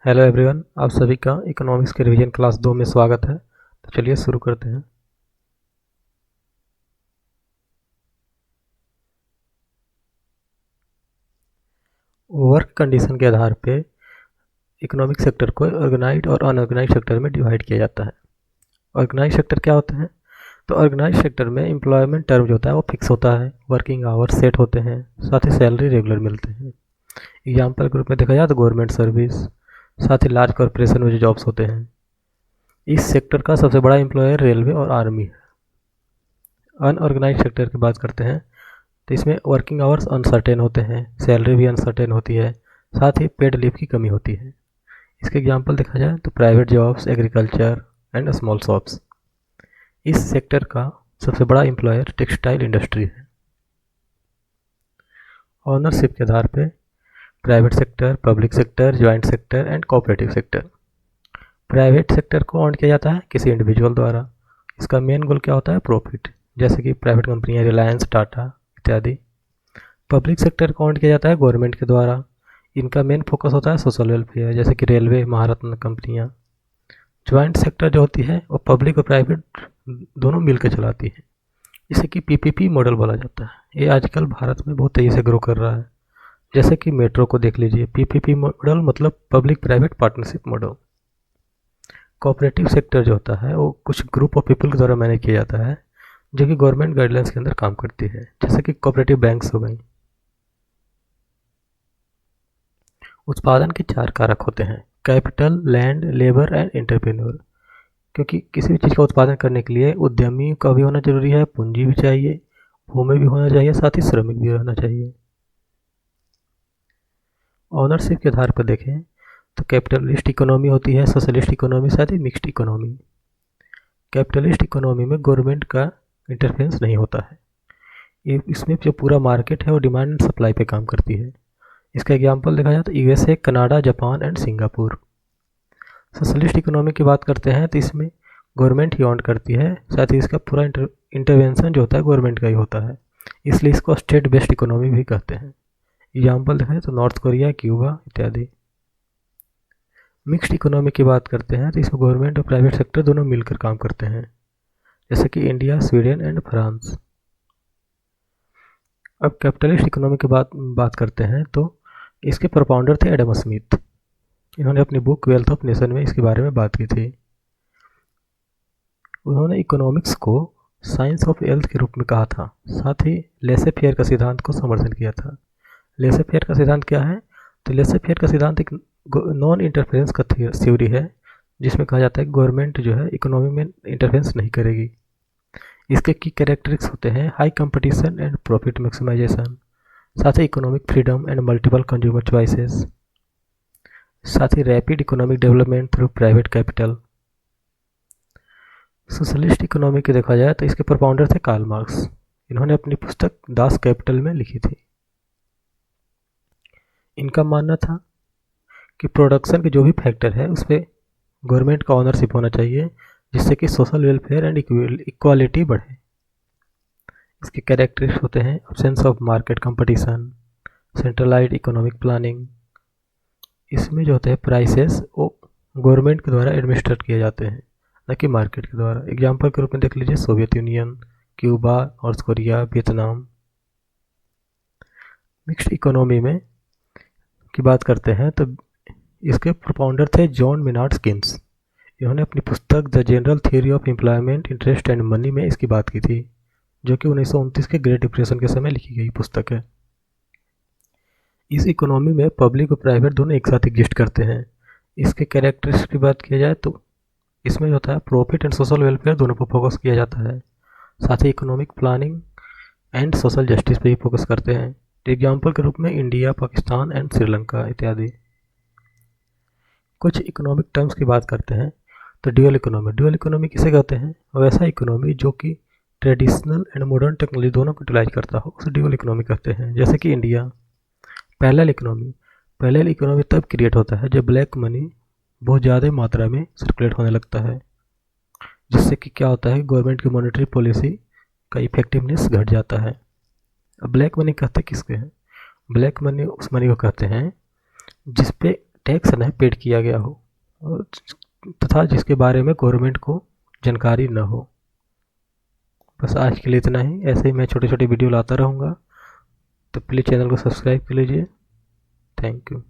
Hello everyone, आप सभी का इकोनॉमिक्स के रिवीजन क्लास 2 में स्वागत है। तो चलिए शुरू करते हैं। वर्क कंडीशन के आधार पे इकोनॉमिक सेक्टर को ऑर्गेनाइज्ड और अनऑर्गेनाइज्ड सेक्टर में डिवाइड किया जाता है। ऑर्गेनाइज्ड सेक्टर क्या होते हैं? तो ऑर्गेनाइज्ड सेक्टर में एम्प्लॉयमेंट टर्म जो होता है वो फिक्स होता है, वर्किंग आवर्स सेट होते हैं, साथ ही सैलरी रेगुलर मिलते हैं। एग्जाम्पल के रूप में देखा जाए तो गवर्नमेंट सर्विस, साथ ही लार्ज कॉरपोरेशन में जो जॉब्स होते हैं। इस सेक्टर का सबसे बड़ा एम्प्लॉयर रेलवे और आर्मी है। अनऑर्गेनाइज्ड सेक्टर की बात करते हैं तो इसमें वर्किंग आवर्स अनसर्टेन होते हैं, सैलरी भी अनसर्टेन होती है, साथ ही पेड लीव की कमी होती है। इसके एग्जांपल देखा जाए तो private jobs, agriculture and small shops. इस सेक्टर का सबसे बड़ा एम्प्लॉयर टेक्सटाइल इंडस्ट्री है। ऑनरशिप के आधार पे private sector, public sector, joint sector and cooperative sector. Private sector को ऑन किया जाता है किसी इंडिविजुअल द्वारा। इसका मेन गोल क्या होता है? प्रॉफिट, जैसे कि प्राइवेट कंपनियां रिलायंस, टाटा इत्यादि। पब्लिक सेक्टर को ऑन किया जाता है गवर्नमेंट के द्वारा। इनका मेन फोकस होता है सोशल वेलफेयर, जैसे कि रेलवे, महारत्न कंपनियां। ज्वाइंट सेक्टर जो होती है वो पब्लिक और प्राइवेट दोनों मिलकर चलाती है। इसे कि पीपीपी मॉडल बोला जाता है। ये आजकल भारत में बहुत तेज़ी से ग्रो कर रहा है। जैसे कि मेट्रो को देख लीजिए, पीपीपी मॉडल मतलब public private partnership model. Cooperative sector जो होता है वो कुछ ग्रुप ऑफ पीपल के द्वारा मैनेज किया जाता है, जो कि गवर्नमेंट गाइडलाइंस के अंदर काम करती है, जैसे कि कोऑपरेटिव बैंक्स हो गई। उत्पादन के 4 कारक होते हैं: capital, land, labour and entrepreneur. क्योंकि किसी भी चीज़ का उत्पादन करने के लिए उद्यमी का भी होना जरूरी है, पूंजी भी चाहिए, भूमि भी होना चाहिए, साथ ही श्रमिक भी रहना चाहिए। ऑनरशिप के आधार पर देखें तो कैपिटलिस्ट इकोनॉमी होती है, सोशलिस्ट इकोनॉमी, साथ ही मिक्स्ड इकोनॉमी। कैपिटलिस्ट इकोनॉमी में गवर्नमेंट का इंटरफेरेंस नहीं होता है। इसमें जो पूरा मार्केट है वो डिमांड एंड सप्लाई पे काम करती है। इसका एग्जाम्पल देखा जाए तो USA, Canada, Japan and Singapore. Socialist economy की बात करते हैं तो इसमें गवर्नमेंट ही ऑन करती है, साथ ही इसका पूरा इंटरवेंशन जो होता है गवर्नमेंट का ही होता है, इसलिए इसको स्टेट बेस्ड इकोनॉमी भी कहते हैं। एग्जाम्पल देखा जाए तो नॉर्थ कोरिया, क्यूबा इत्यादि। मिक्स्ड इकोनॉमी की बात करते हैं तो इसमें गवर्नमेंट और प्राइवेट सेक्टर दोनों मिलकर काम करते हैं, जैसे कि इंडिया, स्वीडन एंड फ्रांस। अब कैपिटलिस्ट इकोनॉमी की बात करते हैं तो इसके प्रोपाउंडर थे एडम स्मिथ। इन्होंने अपनी बुक वेल्थ ऑफ नेशन में इसके बारे में बात की थी। उन्होंने इकोनॉमिक्स को साइंस ऑफ वेल्थ के रूप में कहा था, साथ ही लेसे फेयर का सिद्धांत को समर्थन किया था। लेसे फेयर का सिद्धांत क्या है? तो लेसे फेयर का सिद्धांत एक नॉन इंटरफेरेंस का थ्योरी है, जिसमें कहा जाता है कि गवर्नमेंट जो है इकोनॉमी में इंटरफेरेंस नहीं करेगी। इसके की कैरेक्टरिस्टिक्स होते हैं high competition and profit maximisation, साथ ही economic freedom and multiple consumer choices, साथ ही rapid economic development through private capital. Socialist economy के देखा जाए तो इसके प्रोपाउंडर थे कार्ल मार्क्स। इन्होंने अपनी पुस्तक दास कैपिटल में लिखी थी। इनका मानना था कि प्रोडक्शन के जो भी फैक्टर है उस पर गवर्नमेंट का ऑनरशिप होना चाहिए, जिससे कि सोशल वेलफेयर एंड इक्वालिटी बढ़े। इसके कैरेक्टरिस्टिक्स होते हैं absence of market competition, centralised economic planning. इसमें जो होते हैं प्राइसेस वो गवर्नमेंट के द्वारा एडमिनिस्ट्रेट किए जाते हैं, न कि मार्केट के द्वारा। एग्जाम्पल के रूप में देख लीजिए Soviet union, Cuba, north Korea, Vietnam. Mixed economy में की बात करते हैं तो इसके प्रोपाउंडर थे जॉन मेनार्ड किन्स। इन्होंने अपनी पुस्तक the general theory of employment, interest and money में इसकी बात की थी, जो कि 1929 के ग्रेट डिप्रेशन के समय लिखी गई पुस्तक है। इस इकोनॉमी में पब्लिक और प्राइवेट दोनों एक साथ एग्जिस्ट करते हैं। इसके कैरेक्टरिस्टिक्स की बात किया जाए तो इसमें जो होता है प्रॉफिट एंड सोशल वेलफेयर दोनों पर फोकस किया जाता है, साथ ही economic planning and social justice पे भी फोकस करते हैं। एग्जाम्पल के रूप में इंडिया, पाकिस्तान एंड श्रीलंका इत्यादि। कुछ इकोनॉमिक टर्म्स की बात करते हैं तो ड्यूअल इकोनॉमी। ड्यूअल इकोनॉमी किसे कहते हैं? वैसा इकोनॉमी जो कि ट्रेडिशनल एंड मॉडर्न टेक्नोलॉजी दोनों को यूटिलाइज करता हो, उसे ड्यूअल इकोनॉमी कहते हैं, जैसे कि India. Parallel economy. Parallel economy तब क्रिएट होता है जब ब्लैक मनी बहुत ज़्यादा मात्रा में सर्कुलेट होने लगता है, जिससे कि क्या होता है गवर्नमेंट की मॉनेटरी पॉलिसी का इफेक्टिवनेस घट जाता है। अब ब्लैक मनी कहते किसके हैं? ब्लैक मनी उस मनी को कहते हैं जिस पे टैक्स न पेड किया गया हो तथा जिसके बारे में गवर्नमेंट को जानकारी न हो। बस आज के लिए इतना ही। ऐसे ही मैं छोटे छोटे वीडियो लाता रहूँगा, तो प्लीज़ चैनल को सब्सक्राइब कर लीजिए। Thank you.